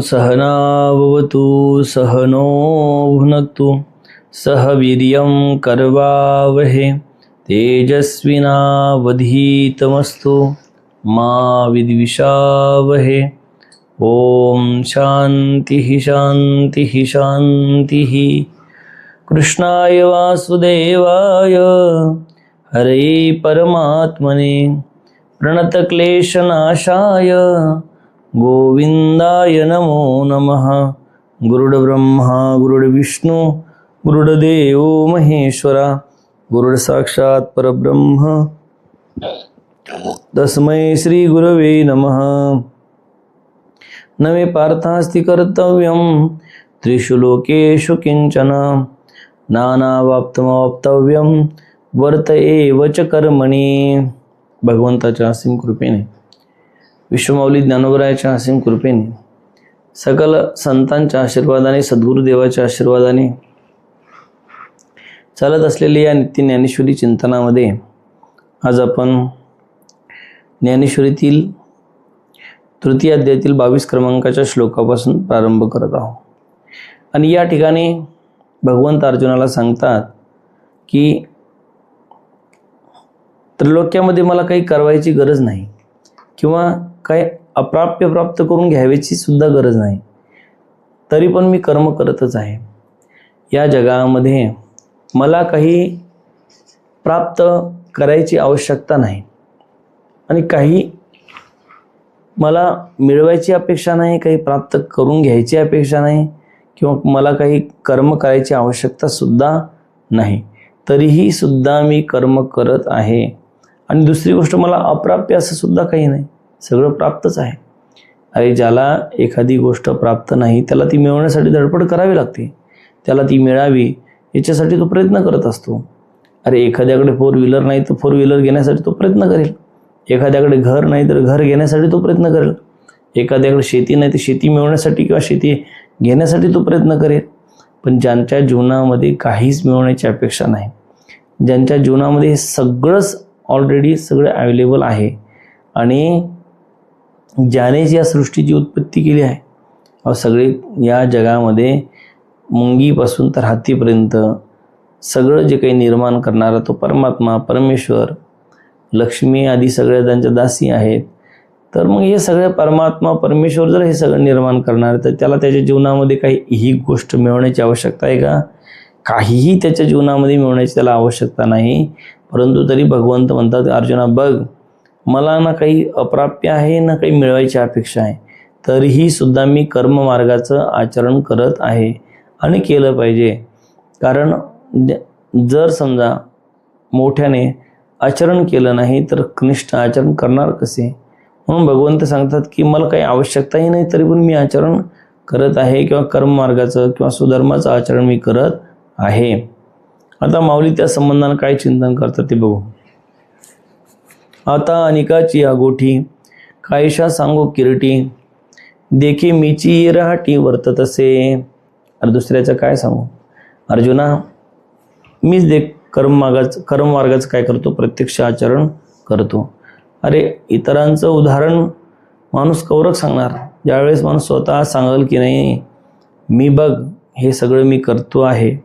सहनाववतु सहनो भुनक्तु सह वीर्यं करवावहे तेजस्विनावधीतमस्तु मा विद्विषावहे। ओम शांतिः शांतिः शांतिः। कृष्णाय वासुदेवाय हरे परमात्मने प्रणतक्लेशनाशाय गोविंदाय नमो नमः। गुरुर्ब्रह्मा गुरुर्विष्णु गुरुर्देवो महेश्वरा गुरुर्साक्षात् परब्रह्म तस्मै श्री गुरवे नमः। नमे पार्थास्ति कर्तव्यं त्रिषु लोकेषु किंचन नानावाप्तमवाप्तव्यं वर्त एव च कर्मणि। भगवंताच्या असीम कृपेने, विश्वमाऊली ज्ञानोबरायाच्या असीम कृपेने, सकल संतांच्या आशीर्वादाने, सद्गुरुदेवाच्या आशीर्वादाने चालत असलेल्या या नित्य ज्ञानेश्वरी चिंतनामध्ये आज आपण ज्ञानेश्वरीतील तृतीय अध्यायातील 22 क्रमांकाच्या श्लोकापासून प्रारंभ करत आहोत। आणि या ठिकाणी भगवंत अर्जुनाला सांगतात की त्रिलोक्यामध्ये मला काही करवायची गरज नाही किंवा काही अप्राप्य प्राप्त करून घ्यायची सुद्धा गरज नाही, तरी पण मी कर्म करतच आहे। या जगामध्ये मला काही प्राप्त करायची आवश्यकता नाही आणि काही मला मिळवायची अपेक्षा नाही, काही प्राप्त करून घ्यायची अपेक्षा नाही किंवा मला काही कर्म करायची आवश्यकता सुद्धा नाही, तरीही सुद्धा मी कर्म करत आहे। आणि दुसरी गोष्ट, मला अप्राप्य असं सुद्धा काही नाही, सगळं प्राप्तच आहे। अरे ज्याला एखादी गोष्ट प्राप्त नाही त्याला ती मिळवण्यासाठी धडपड करावी लागते, त्याला ती मिळावी याच्यासाठी तो प्रयत्न करत असतो। अरे एखाद्याकडे 4 व्हीलर नाही तर 4 व्हीलर घेण्यासाठी तो प्रयत्न करेल, एखाद्याकडे घर नाही तर घर घेण्यासाठी तो प्रयत्न करेल, एखाद्याकडे शेती नाही तर शेती मिळवण्यासाठी किंवा शेती घेण्यासाठी तो प्रयत्न करेल। पण ज्यांच्या जीवनामध्ये काहीच मिळवण्याची अपेक्षा नाही, ज्यांच्या जीवनामध्ये सगळंच ऑलरेडी सगळं अवेलेबल आहे आणि ज्याने या सृष्टीची उत्पत्ती केली आहे, सगळे या जगामध्ये मुंगीपासून तर हातीपर्यंत सगळं जे काही निर्माण करणारा तो परमात्मा, परमेश्वर, लक्ष्मी आदी सगळ्या त्यांच्या दासी आहेत। तर मग हे सगळे परमात्मा परमेश्वर जर हे सगळं निर्माण करणार तर त्याला त्याच्या जीवनामध्ये काही ही गोष्ट मिळवण्याची आवश्यकता आहे का? काहीही त्याच्या जीवनामध्ये मिळवण्याची त्याला आवश्यकता नाही। परंतु तरी भगवंत म्हणतात, अर्जुना बघ, मला ना काही अप्राप्य आहे ना काही मिळवायची अपेक्षा आहे, तरीही सुद्धा मी कर्म मार्गाचं आचरण करत आहे आणि केलं पाहिजे। कारण जर समजा मोठ्याने आचरण केलं नाही तर कनिष्ठ आचरण करणार कसे? म्हणून भगवंत सांगतात की मला काही आवश्यकताही नाही तरी पण मी आचरण करत आहे किंवा कर्म मार्गाचं किंवा सुधर्माचं आचरण मी करत आहे। आता माऊली त्या संबंधानं काय चिंतन करतात ते बघू। आता अनिकाची अगोठी कायशा सांगू किरटी, देखी मीची रहाटी वर्तत असे। अरे दुसऱ्याचं काय सांगू अर्जुना, मीच देख कर्म मार्गाचं काय करतो, प्रत्यक्ष आचरण करतो। अरे इतरांचं उदाहरण माणूस कौरक सांगणार, ज्यावेळेस माणूस स्वतः सांगेल की नाही मी बघ हे सगळं मी करतो आहे,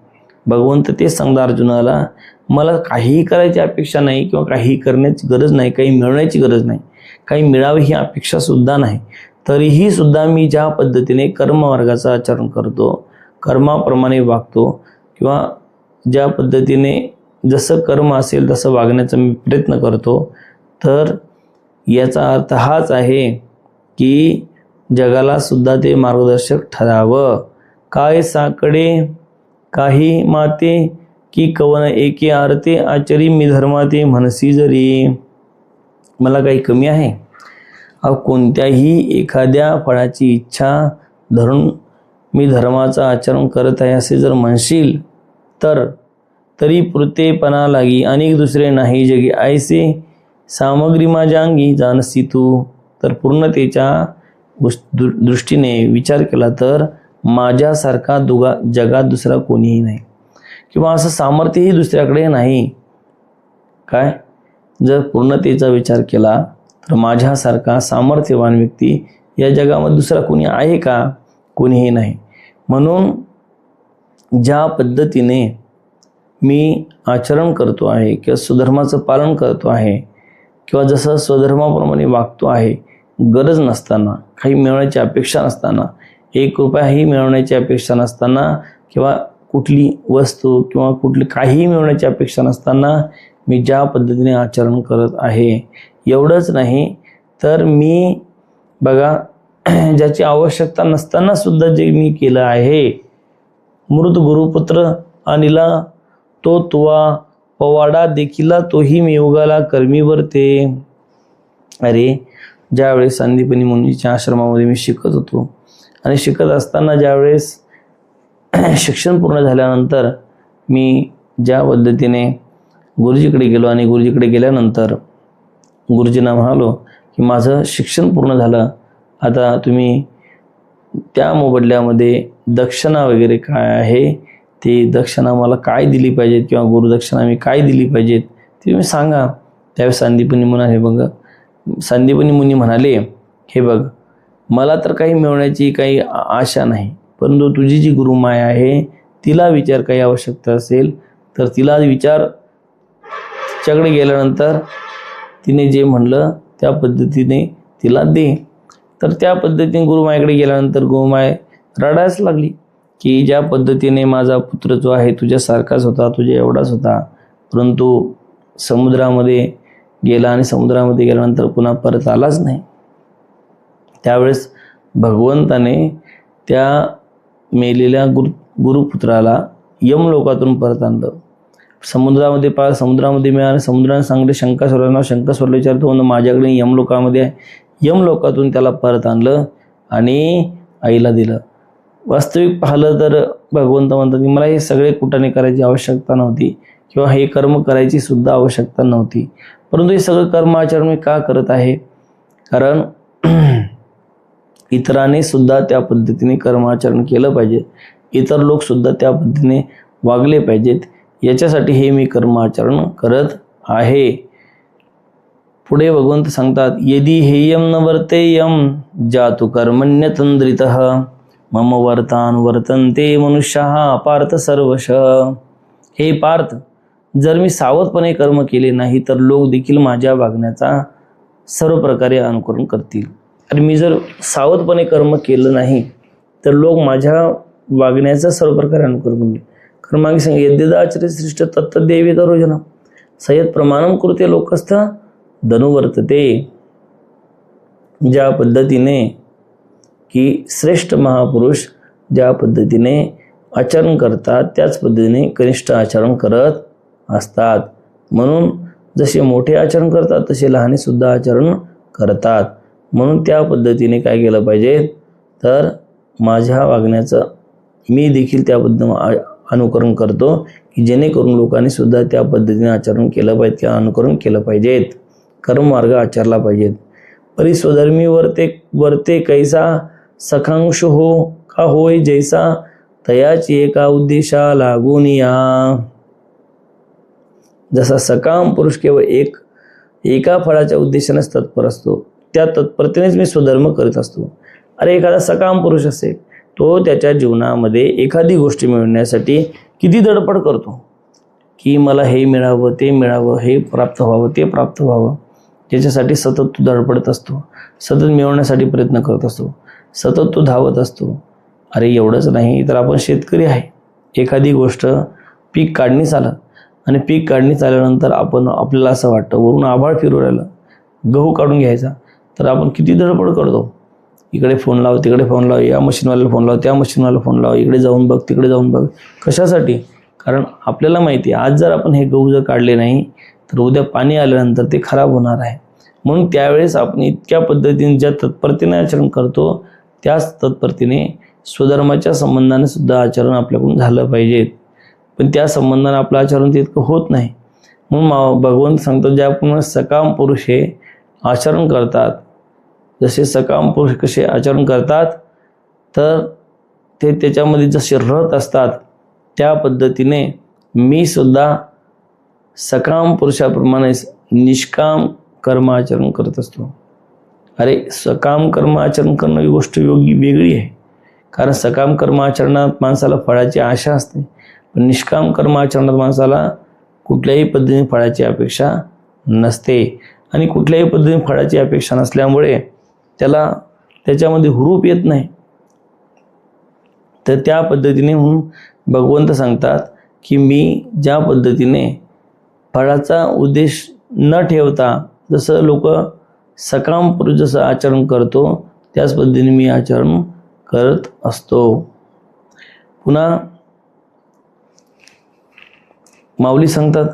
भगवंत तेच सांगणार अर्जुनाला, मला काहीही करायची अपेक्षा नाही किंवा काही करण्याची गरज नाही, काही मिळवण्याची गरज नाही, काही मिळावे ही अपेक्षा सुद्धा नाही, तरीही सुद्धा मी ज्या पद्धतीने कर्म मार्गाचं आचरण करतो, कर्माप्रमाणे वागतो किंवा ज्या पद्धतीने जसं कर्म असेल तसं वागण्याचा मी प्रयत्न करतो, तर याचा अर्थ हाच आहे की जगाला सुद्धा ते मार्गदर्शक ठरावं। काय साकडे काही माते की कवन एके आरते आचरी मी धर्माते म्हणसी जरी। मला काही कमी आहे? कोणत्याही एखाद्या फळाची इच्छा धरून मी धर्माचं आचरण करत आहे असे जर म्हणशील तर तरी पुरतेपणा लागी अनेक दुसरे नाही जगी, ऐसे सामग्री माझ्या अंगी जाणसी तू। तर पूर्णतेच्या दृष्टीने विचार केला तर माझ्यासारखा जगात दुसरा कोणीही नाही किंवा असं सामर्थ्यही दुसऱ्याकडे नाही। काय जर पूर्णतेचा विचार केला तर माझ्यासारखा सामर्थ्यवान व्यक्ती या जगामध्ये दुसरा कोणी आहे का? कोणीही नाही. म्हणून ज्या पद्धतीने मी आचरण करतो आहे किंवा स्वधर्माचं पालन करतो आहे किंवा जसं स्वधर्माप्रमाणे वागतो आहे, गरज नसताना, काही मिळवण्याची अपेक्षा नसताना, 1 रुपयाही मिळवण्याची अपेक्षा नसताना किंवा कुठली वस्तू किंवा कुठली काहीही मिळवण्याची अपेक्षा नसताना मी ज्या पद्धतीने आचरण करत आहे, एवढंच नाही तर मी बघा ज्याची आवश्यकता नसताना सुद्धा जे मी केलं आहे, मृत गुरुपुत्र अनिला तो तुवा पवाडा देखिला तोही मी योगाला कर्मी वरते. अरे ज्यावेळेस संदीपनी मुनीच्या आश्रमामध्ये मी शिकत होतो आणि शिकत असताना ज्यावेळेस शिक्षण पूर्ण झाल्यानंतर मी ज्या पद्धतीने गुरुजीकडे गेलो आणि गुरुजीकडे गेल्यानंतर गुरुजींना म्हणालो की माझं शिक्षण पूर्ण झालं, आता तुम्ही त्या मोबदल्यामध्ये दक्षिणा वगैरे काय आहे, ते दक्षिणा मला काय दिली पाहिजे किंवा गुरुदक्षिणा मी काय दिली पाहिजेत ते तुम्ही सांगा. त्यावेळेस संदीपनी मुनी म्हणाले, हे बघ मला तर काही मिळवण्याची काही आशा नाही, परंतु तुझी जी गुरुमाया आहे तिला विचार, काही आवश्यकता असेल तर तिला विचार. तिच्याकडे गेल्यानंतर तिने जे म्हणलं त्या पद्धतीने तिला दे. तर त्या पद्धतीने गुरुमायेकडे गेल्यानंतर गुरुमाय रडायच लागली की ज्या पद्धतीने माझा पुत्र जो आहे तुझ्यासारखाच होता, तुझ्या एवढाच होता, परंतु समुद्रामध्ये गेला आणि समुद्रामध्ये गेल्यानंतर पुन्हा परत आलाच नाही. त्यावेळेस भगवंताने त्या मेलेल्या गुरुपुत्राला यमलोकातून परत आणलं. समुद्रामध्ये मिळालं. समुद्राने सांगितले शंका सोडला विचारतो म्हणून माझ्याकडे यमलोकामध्ये आहे. यमलोकातून त्याला परत आणलं आणि आईला दिलं. वास्तविक पाहिलं तर भगवंत म्हणतात की मला हे सगळे कुटाने करायची आवश्यकता नव्हती किंवा हे कर्म करायची सुद्धा आवश्यकता नव्हती, परंतु हे सगळं कर्म आचरण मी का करत आहे? कारण इतरांनी सुद्धा त्या पद्धतीने कर्माचरण केलं पाहिजे, इतर लोक सुद्धा त्या पद्धतीने वागले पाहिजेत, याच्यासाठी हे मी कर्माचरण करत आहे. पुढे भगवंत सांगतात, यदि हेयम न वर्तेयम जातु कर्मण्यतंद्रितः मम वर्तान वर्तन्ते मनुष्याः पार्थ सर्वश. हे पार्थ, जर मी सावधपणे कर्म केले नाही तर लोक देखील माझ्या वागण्याचा सर्व प्रकारे अनुकरण करतील. आणि मी जर सावधपणे कर्म केलं नाही तर लोक माझ्या वागण्याचा सर्व प्रकारे अनुकरण करतील. कारण मागे सांग यद्यदाचरे श्रेष्ठ तत्तदेवी तरोजन सयत प्रमाणम कृते लोकस्थ धनुवर्तते. ज्या पद्धतीने की श्रेष्ठ महापुरुष ज्या पद्धतीने आचरण करतात त्याच पद्धतीने कनिष्ठ आचरण करत असतात. म्हणून जसे मोठे आचरण करतात तसे लहाने सुद्धा आचरण करतात. म्हणून त्या पद्धतीने काय केलं पाहिजे तर माझ्या वागण्याचं मी देखील त्या पद्धतीने अनुकरण करतो की जेणेकरून लोकांनी सुद्धा त्या पद्धतीने आचरण केलं पाहिजे किंवा अनुकरण केलं पाहिजेत, कर्ममार्ग आचरला पाहिजेत. परिस्वधर्मी वर्ते कैसा सखांश हो का होय जैसा तयाची एका उद्देशा लागून या. जसा सकाम पुरुष केवळ एका फळाच्या उद्देशानेच तत्पर असतो, त्या तत्परतेनेच मी स्वधर्म करीत असतो. अरे एखादा सकाम पुरुष असेल, तो त्याच्या जीवनामध्ये एखादी गोष्ट मिळवण्यासाठी किती धडपड करतो की मला हे मिळावं, ते मिळावं, हे प्राप्त व्हावं, ते प्राप्त व्हावं. त्याच्यासाठी सतत तो धडपडत असतो, सतत मिळवण्यासाठी प्रयत्न करत असतो, सतत तो धावत असतो. अरे एवढंच नाही तर आपण शेतकरी आहे, एखादी गोष्ट पीक काढणीस आलं आणि पीक काढणीस आल्यानंतर आपल्याला असं वाटतं वरून आभाळ फिरू राहिलं, गहू काढून घ्यायचा, तर आपण किती धडपड करतो. इकडे फोन लाव, तिकडे फोन लाव, या मशीनवाल्याला फोन लाव, त्या मशीनवाल्याला फोन लाव, इकडे जाऊन बघ, तिकडे जाऊन बघ. कशासाठी? कारण आपल्याला माहिती आहे आज जर आपण हे गहू जर काढले नाही तर उद्या पाणी आल्यानंतर ते खराब होणार आहे. म्हणून त्यावेळेस आपण इतक्या पद्धतीने ज्या तत्परतेने आचरण करतो त्याच तत्परतेने स्वधर्माच्या संबंधाने सुद्धा आचरण आपल्याकडून झालं पाहिजे. पण त्या संबंधाने आपलं आचरण तितकं होत नाही. म्हणून भगवंत सांगतो ज्याप्रमाणे सकाम पुरुष हे आचरण करतात, जसे सकाम पुरुष कसे आचरण करतात तर ते त्याच्यामध्ये जसे रत असतात त्या पद्धतीने मी सुद्धा सकाम पुरुषाप्रमाणे निष्काम कर्म आचरण करत असतो. अरे सकाम कर्म आचरण करणं ही गोष्ट योग्य वेगळी आहे. कारण सकाम कर्म आचरणात माणसाला फळाची आशा असते, पण निष्काम कर्म आचरणात माणसाला कुठल्याही पद्धतीने फळाची अपेक्षा नसते. आणि कुठल्याही पद्धतीने फळाची अपेक्षा नसल्यामुळे त्याला त्याच्यामध्ये हुरूप येत नाही. तर त्या पद्धतीने म्हणून भगवंत सांगतात की मी ज्या पद्धतीने फळाचा उद्देश न ठेवता जसं लोक सकाम पुरुष जसं आचरण करतो त्याच पद्धतीने मी आचरण करत असतो. पुन्हा माऊली सांगतात,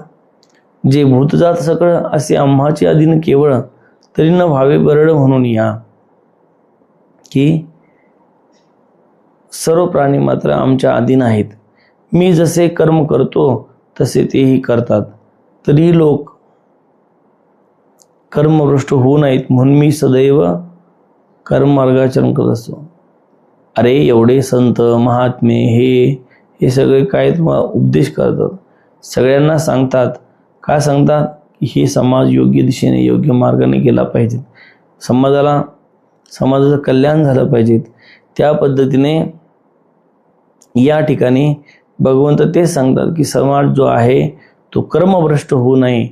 जे भूतजात सकळ असे आम्हाची अधीन केवळ तरी न भावे बरड म्हणून या. की सर्व प्राणी मात्र आमच्या अधीन आहेत. मी जसे कर्म करतो तसे तेही करतात, तरी लोक कर्मभ्रष्ट होऊ नयेत म्हणून मी सदैव कर्ममार्गाचरण करत असतो. अरे एवढे संत महात्मे हे सगळे काय तुम्हाला उपदेश करतात, सगळ्यांना सांगतात. काय सांगतात की हे समाज योग्य दिशेने योग्य मार्गाने गेला पाहिजे, समाजाचं कल्याण झालं पाहिजे. त्या पद्धतीने या ठिकाणी भगवंत तेच सांगतात की समाज जो आहे तो कर्मभ्रष्ट होऊ नये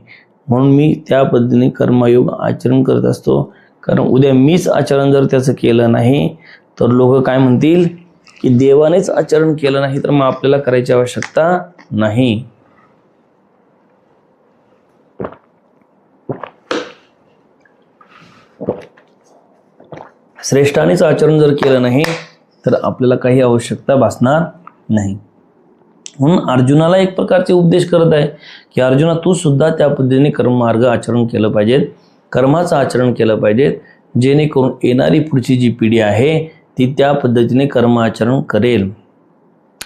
म्हणून मी त्या पद्धतीने कर्मयोग आचरण करत असतो. कारण उद्या मीच आचरण जर त्याचं केलं नाही तर लोक काय म्हणतील की देवानेच आचरण केलं नाही तर मग आपल्याला करायची आवश्यकता नाही. श्रेष्ठानेच आचरण जर केलं नाही तर आपल्याला काही आवश्यकता भासणार नाही. म्हणून अर्जुनाला एक प्रकारचे उपदेश करत आहे की अर्जुना तू सुद्धा त्या पद्धतीने कर्ममार्ग आचरण केलं पाहिजे, कर्माचं आचरण केलं पाहिजे, जेणेकरून येणारी पुढची जी पिढी आहे ती त्या पद्धतीने कर्म आचरण करेल.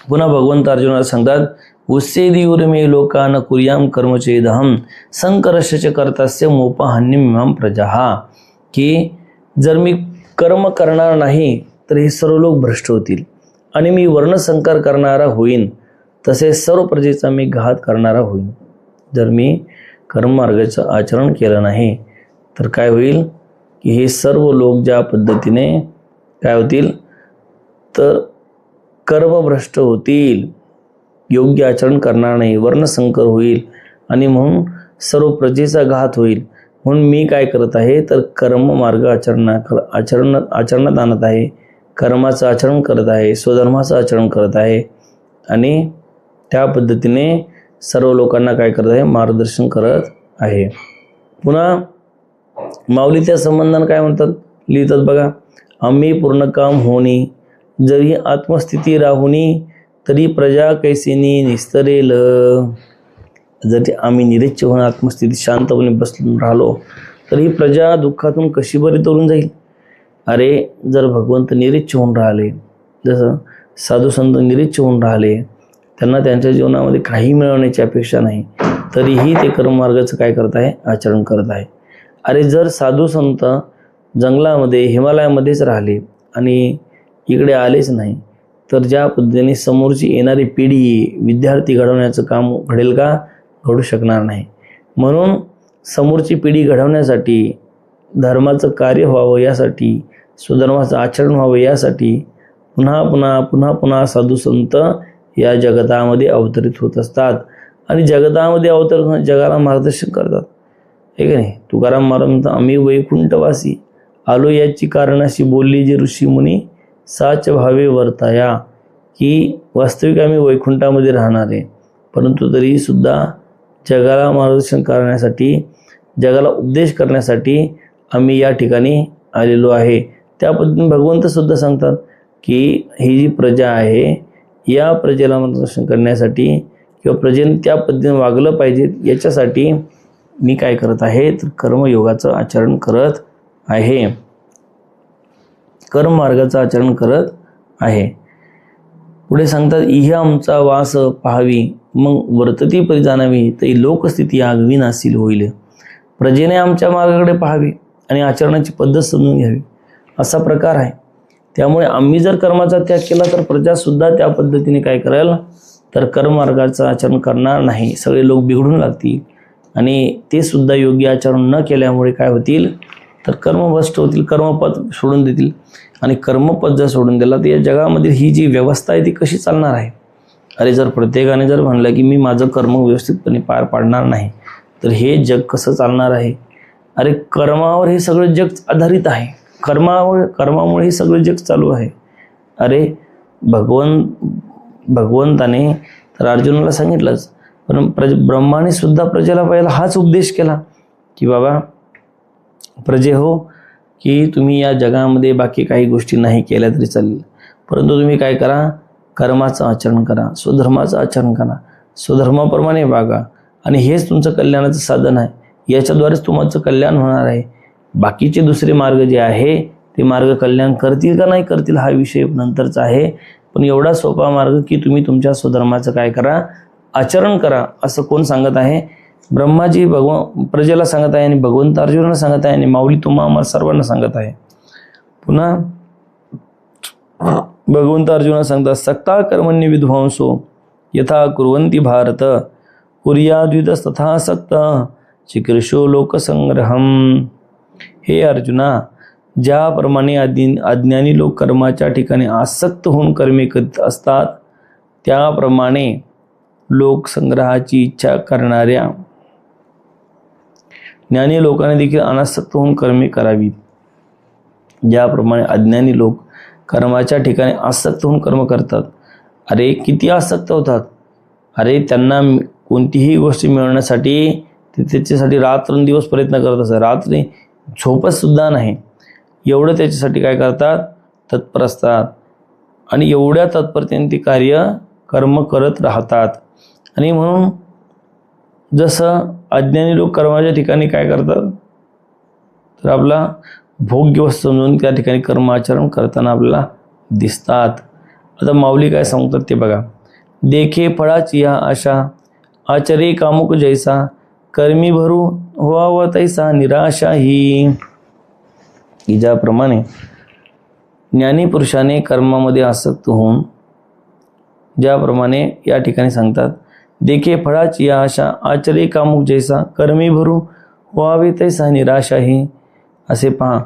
पुन्हा भगवंत अर्जुनाला सांगतात, उस्सेदियुर्मे लोकान कुर्याम कर्मचेदहम संकर्षच कर्तस्य मोपहान्यमिमां प्रजाः. की जर मी कर्म करणार नाही तर हे सर्व लोक भ्रष्ट होतील आणि मी वर्णसंकर करणारा होईन, तसेच सर्व प्रजेचा मी घात करणारा होईन. जर मी कर्ममार्गाचं आचरण केलं नाही तर काय होईल की हे सर्व लोक ज्या पद्धतीने काय होतील तर कर्मभ्रष्ट होतील, योग्य आचरण करणार नाही, वर्णसंकर होईल आणि म्हणून सर्व प्रजेचा घात होईल. म्हणून मी काय करत आहे तर कर्ममार्ग आचरणात आणत आहे, कर्माचं आचरण करत आहे, स्वधर्माचं आचरण करत आहे आणि त्या पद्धतीने सर्व लोकांना काय करत आहे मार्गदर्शन करत आहे. पुन्हा माऊली त्या संबंधाने काय म्हणतात लिहितात बघा, आम्ही पूर्ण काम होणी जरी आत्मस्थिती राहुनी तरी प्रजा कैसेनी निस्तरेल. जरी आम्ही निरीच्छ होऊन आत्मस्थितीत शांतपणे बसून राहिलो तरी प्रजा दुःखातून कशी बरी तरून जाईल. अरे जर भगवंत निरीच्छ होऊन राहिले, जसं साधू संत निरीच्छ होऊन राहिले, त्यांना त्यांच्या जीवनामध्ये काही मिळवण्याची अपेक्षा नाही, तरीही ते कर्ममार्गाचं काय करत आहे आचरण करत आहे. अरे जर साधू संत जंगलामध्ये हिमालयामध्येच राहिले आणि इकडे आलेच नाही तर ज्या पद्धतीने समोरची येणारी पिढी विद्यार्थी घडवण्याचं काम घडेल का? घडू शकणार नाही. म्हणून समोरची पिढी घडवण्यासाठी, धर्माचं कार्य व्हावं यासाठी, स्वधर्माचं आचरण व्हावं यासाठी पुन्हा पुन्हा पुन्हा पुन्हा साधू संत या जगतामध्ये अवतरित होत असतात आणि जगतामध्ये अवतरित होऊन जगाला मार्गदर्शन करतात. हे का नाही? तुकाराम महाराज म्हणतात, आम्ही वैकुंठवासी आलो याची कारणाशी बोलली जे ऋषी मुनी साच भावे वर्ताया. की वास्तविक आम्ही वैकुंठामध्ये राहणार आहे, परंतु तरी सुद्धा जगाला मार्गदर्शन करण्यासाठी, जगाला उपदेश करण्यासाठी आम्ही या ठिकाणी आलेलो आहे. त्या पद्धतीने भगवंत सुद्धा सांगतात की ही जी प्रजा आहे या प्रजेला मार्गदर्शन करण्यासाठी किंवा प्रजेने त्या पद्धतीने वागलं पाहिजे याच्यासाठी मी काय करत आहे तर कर्मयोगाचं आचरण करत आहे, कर्ममार्गाचं आचरण करत आहे. पुढे सांगतात, इह आमचा वास पाहावी मग वर्तती परी जाणावी तरी लोकस्थिती आगवी नासील होईल. प्रजेने आमच्या मार्गाकडे पाहावी आणि आचरणाची पद्धत समजून घ्यावी असा प्रकार आहे. त्यामुळे आम्ही जर कर्माचा त्याग केला तर प्रजासुद्धा त्या पद्धतीने काय करेल तर कर्ममार्गाचं आचरण करणार नाही. सगळे लोक बिघडून लागतील आणि ते सुद्धा योग्य आचरण न केल्यामुळे काय होतील तर कर्म भ्रष्ट होतील, कर्मपद सोडून देतील. आणि कर्मपद जर सोडून दिला तर या जगामध्ये ही जी व्यवस्था आहे ती कशी चालणार आहे? अरे जर प्रत्येकाने जर म्हणलं की मी माझं कर्म व्यवस्थितपणे पार पाडणार नाही तर हे जग कसं चालणार आहे? अरे कर्मावर हे सगळं जग आधारित आहे. कर्मामुळे हे सगळं जग चालू आहे. अरे भगवंताने तर अर्जुनाला सांगितलंच, पण ब्रह्माने सुद्धा प्रजेला पहिला हाच उपदेश केला की बाबा प्रजे हो, की तुम्ही या जगामध्ये बाकी काही गोष्टी नाही केल्या तरी चालेल, परंतु तुम्ही काय करा, कर्माचं आचरण करा, स्वधर्माचं आचरण करा, स्वधर्माप्रमाणे वागा आणि हेच तुमचं कल्याणाचं साधन आहे. याच्याद्वारेच तुमचं कल्याण होणार आहे. बाकीचे दुसरे मार्ग जे आहे ते मार्ग कल्याण करतील का नाही करतील हा विषय नंतरचा आहे. पण एवढा सोपा मार्ग की तुम्ही तुमच्या स्वधर्माचं काय करा, आचरण करा, असं कोण सांगत आहे? ब्रह्माजी प्रजेला सांगत आहे आणि भगवंत अर्जुनाला सांगत आहे आणि माऊली तुम्हा आम्हाला सर्वांना सांगत आहे. पुन्हा भगवंत अर्जुनाला सांगतात, सक्ता कर्मण्य विद्वांसो यथा कुर्वन्ति भारत कुर्याद्वितस्तथा सक्त चिकीर्षो लोकसंग्रहम. हे अर्जुना, ज्याप्रमाणे अज्ञानी लोक कर्माच्या ठिकाणी आसक्त होऊन कर्मे करीत असतात त्याप्रमाणे लोकसंग्रहाची इच्छा करणाऱ्या ज्ञानी लोकांनी देखील अनासक्त होऊन कर्मे करावी. ज्याप्रमाणे अज्ञानी लोक कर्माच्या ठिकाणी आसक्त होऊन कर्म करतात. अरे किती आसक्त होतात? अरे त्यांना कोणतीही गोष्ट मिळवण्यासाठी ते त्याच्यासाठी रात्रंदिवस प्रयत्न करत असतात, रात्री झोपत सुद्धा नाही, एवढं त्याच्यासाठी काय करतात, तत्पर असतात आणि एवढ्या तत्परतेने ते कर्म करत राहतात. आणि म्हणून जसं अज्ञानी लोक कर्माच्या ठिकाणी काय करतात, तर आपला भोग्य वस्तू समजून त्या ठिकाणी कर्माचरण करताना आपल्याला दिसतात. आता माऊली काय सांगतात ते बघा. देखे फळाची या आशा आचरे कामुक जैसा कर्मी भरू व्हावं तैसा निराशा ही. ज्याप्रमाणे ज्ञानी पुरुषाने कर्मामध्ये आसक्त होऊन, ज्याप्रमाणे या ठिकाणी सांगतात, देखे फळाची या आशा आचरे कामुक जैसा कर्मी भरू व्हावे तैसा निराशा ही. असे पहा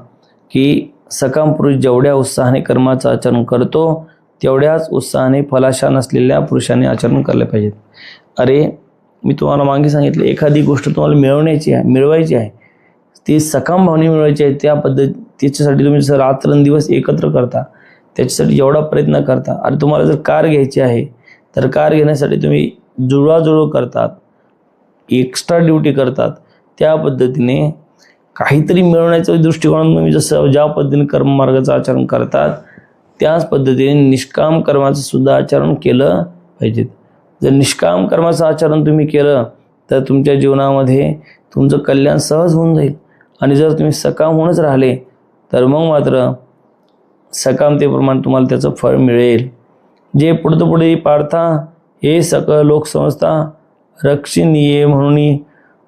की सकाम पुरुष जेवढ्या उत्साहाने कर्माचं आचरण करतो तेवढ्याच उत्साहाने फलाशा नसलेल्या पुरुषाने आचरण केले पाहिजेत. अरे मी तुम्हाला मागे सांगितलं, एखादी गोष्ट तुम्हाला मिळवायची आहे, ती सकाम भावने मिळवायची आहे, त्याच्यासाठी तुम्ही जसं रात्रंदिवस एकत्र करता, त्याच्यासाठी एवढा प्रयत्न करता. अरे तुम्हाला जर कार घ्यायची आहे तर कार घेण्यासाठी तुम्ही जुळवाजुळव करतात, एक्स्ट्रा ड्युटी करतात. त्या पद्धतीने काहीतरी मिळवण्याच्या दृष्टिकोनातून तुम्ही जसं ज्या पद्धतीने कर्ममार्गाचं आचरण करतात त्याच पद्धतीने निष्काम कर्माचं सुद्धा आचरण केलं पाहिजे. जर निष्काम कर्माचं आचरण तुम्ही केलं तर तुमच्या जीवनामध्ये तुमचं कल्याण सहज होऊन जाईल. आणि जर तुम्ही सकाम होऊनच राहिले तर मग मात्र सकामतेप्रमाणे तुम्हाला त्याचं फळ मिळेल. जे पुढे पार्था हे सकळ लोक समजता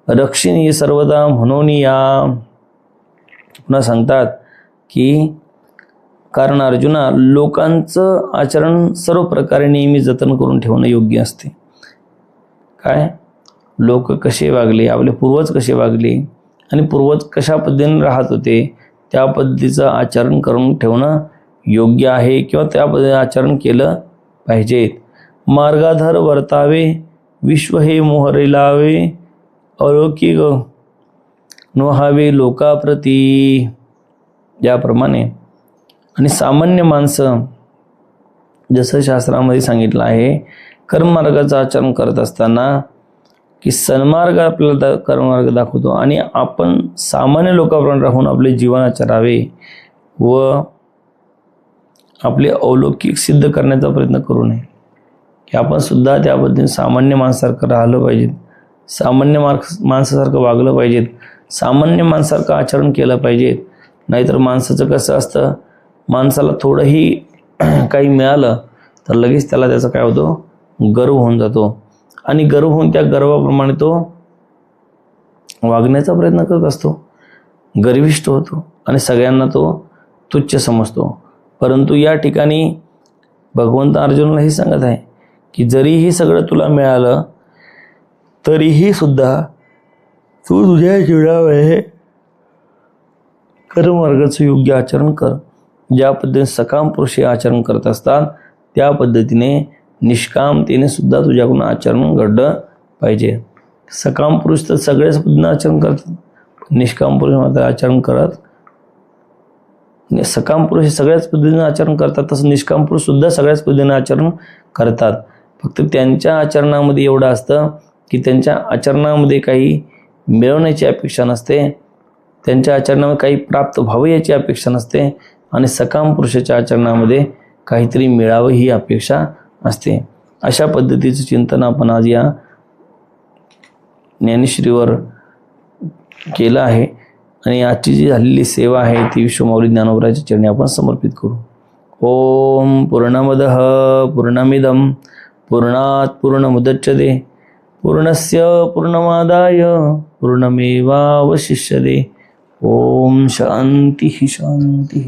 रक्षणीय सर्वदा म्हणून या. पुन्हा सांगतात की कारण अर्जुना, लोकांचं आचरण सर्व प्रकारे नेहमी जतन करून ठेवणं योग्य असते. काय लोक कसे वागले, आपले पूर्वज कसे वागले आणि पूर्वज कशा पद्धतीने राहत होते त्या पद्धतीचं आचरण करून ठेवणं योग्य आहे किंवा त्या पद्धतीने आचरण केलं पाहिजे. मार्गाधर वर्तावे विश्व हे मोहरे लावे अलौकिक नोहावे लोकाप्रती. याप्रमाणे आणि सामान्य माणसं जसं शास्त्रामध्ये सांगितलं आहे, कर्ममार्गाचं आचरण करत असताना की सन्मार्ग आपल्याला कर्ममार्ग दाखवतो आणि आपण सामान्य लोकांप्रमाणे राहून आपले जीवन आचरावे व आपले अलौकिक सिद्ध करण्याचा प्रयत्न करू नये. की आपण सुद्धा त्या पद्धतीने सामान्य माणसासारखं राहिलं पाहिजे, सामान्य माणसासारखं वागलं पाहिजे, सामान्य माणसासारखं आचरण केलं पाहिजे. नाहीतर माणसाचं कसं असतं, माणसाला थोडंही काही मिळालं तर लगेच त्याला त्याचा काय होतो, गर्व होऊन जातो आणि गर्व होऊन त्या गर्वाप्रमाणे तो वागण्याचा प्रयत्न करत असतो, गर्विष्ठ होतो आणि सगळ्यांना तो तुच्छ समजतो. परंतु या ठिकाणी भगवंत अर्जुनाला हे सांगत आहे की जरीही सगळं तुला मिळालं तरीही सुद्धा तू तुझ्या जीवनामध्ये कर्ममार्गाचं योग्य आचरण कर. ज्या पद्धतीने सकाम पुरुष हे आचरण करत असतात त्या पद्धतीने निष्कामतेने सुद्धा तुझ्याकडून आचरण घडलं पाहिजे. सकाम पुरुष तर सगळ्याच पद्धतीने आचरण करतात, निष्काम पुरुष मात्र आचरण करत. सकाम पुरुष हे सगळ्याच पद्धतीने आचरण करतात, तसं निष्काम पुरुष सुद्धा सगळ्याच पद्धतीने आचरण करतात. फक्त त्यांच्या आचरणामध्ये एवढं असतं की त्यांच्या आचरणामध्ये काही मिळवण्याची अपेक्षा नसते, त्यांच्या आचरणामध्ये काही प्राप्त व्हावं याची अपेक्षा नसते, आणि सकाम पुरुषाच्या आचरणामध्ये काहीतरी मिळावं ही अपेक्षा असते. अशा पद्धतीचं चिंतन आपण आज या ज्ञानेश्वरीवर केलं आहे. आणि आजची जी झालेली सेवा आहे ती विश्वमाऊली ज्ञानोबराच्या चरणी आपण समर्पित करू. ओम पूर्णमदः पूर्णमिदं पूर्णात पूर्णमुदच्यते पूर्णस्य पूर्णमादाय पूर्णमेवावशिष्यते. ओम शांती शांती.